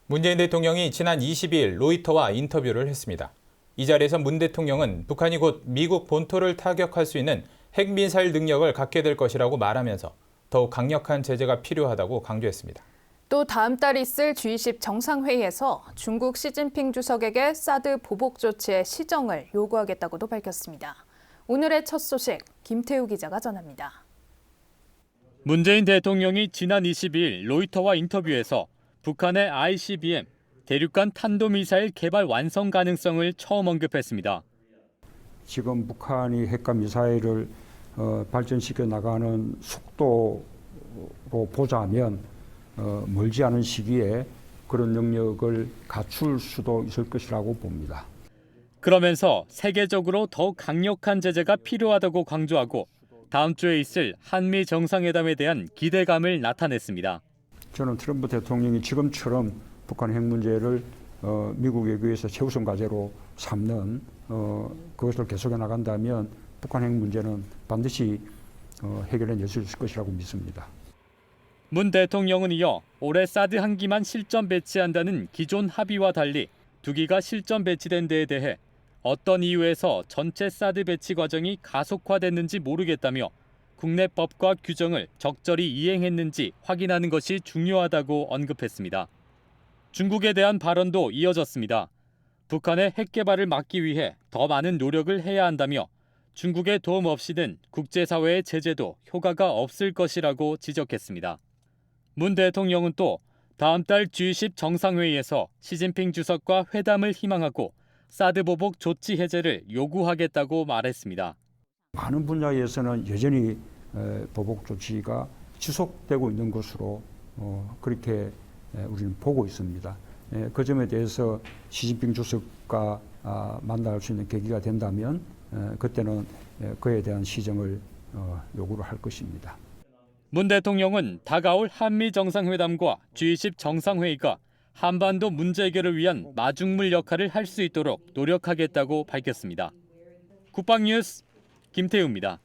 문재인 대통령이 지난 22일 로이터와 인터뷰를 했습니다. 이 자리에서 문 대통령은 북한이 곧 미국 본토를 타격할 수 있는 핵미사일 능력을 갖게 될 것이라고 말하면서 더욱 강력한 제재가 필요하다고 강조했습니다. 또 다음 달 있을 G20 정상회의에서 중국 시진핑 주석에게 사드 보복 조치의 시정을 요구하겠다고도 밝혔습니다. 오늘의 첫 소식, 김태우 기자가 전합니다. 문재인 대통령이 지난 22일 로이터와 인터뷰에서 북한의 ICBM, 대륙간 탄도미사일 개발 완성 가능성을 처음 언급했습니다. 지금 북한이 핵과 미사일을 발전시켜 나가는 속도로 보자면 멀지 않은 시기에 그런 능력을 갖출 수도 있을 것이라고 봅니다. 그러면서 세계적으로 더 강력한 제재가 필요하다고 강조하고 다음 주에 있을 한미 정상회담에 대한 기대감을 나타냈습니다. 저는 트럼프 대통령이 지금처럼 북한 핵 문제를 미국 외교에서 최우선 과제로 삼는 그것을 계속해 나간다면 북한 핵 문제는 반드시 해결해낼 수 있을 것이라고 믿습니다. 문 대통령은 이어 올해 사드 한 기만 실전 배치한다는 기존 합의와 달리 두 기가 실전 배치된 데에 대해 어떤 이유에서 전체 사드 배치 과정이 가속화됐는지 모르겠다며 국내 법과 규정을 적절히 이행했는지 확인하는 것이 중요하다고 언급했습니다. 중국에 대한 발언도 이어졌습니다. 북한의 핵 개발을 막기 위해 더 많은 노력을 해야 한다며 중국의 도움 없이는 국제사회의 제재도 효과가 없을 것이라고 지적했습니다. 문 대통령은 또 다음 달 G20 정상회의에서 시진핑 주석과 회담을 희망하고 사드 보복 조치 해제를 요구하겠다고 말했습니다. 많은 분야에서는 여전히 보복 조치가 지속되고 있는 것으로 그렇게 우리는 보고 있습니다. 그 점에 대해서 시진핑 주석과 만날 수 있는 계기가 된다면 그때는 그에 대한 시정을 요구를 할 것입니다. 문 대통령은 다가올 한미 정상회담과 G20 정상회의가 한반도 문제 해결을 위한 마중물 역할을 할 수 있도록 노력하겠다고 밝혔습니다. 국방뉴스 김태우입니다.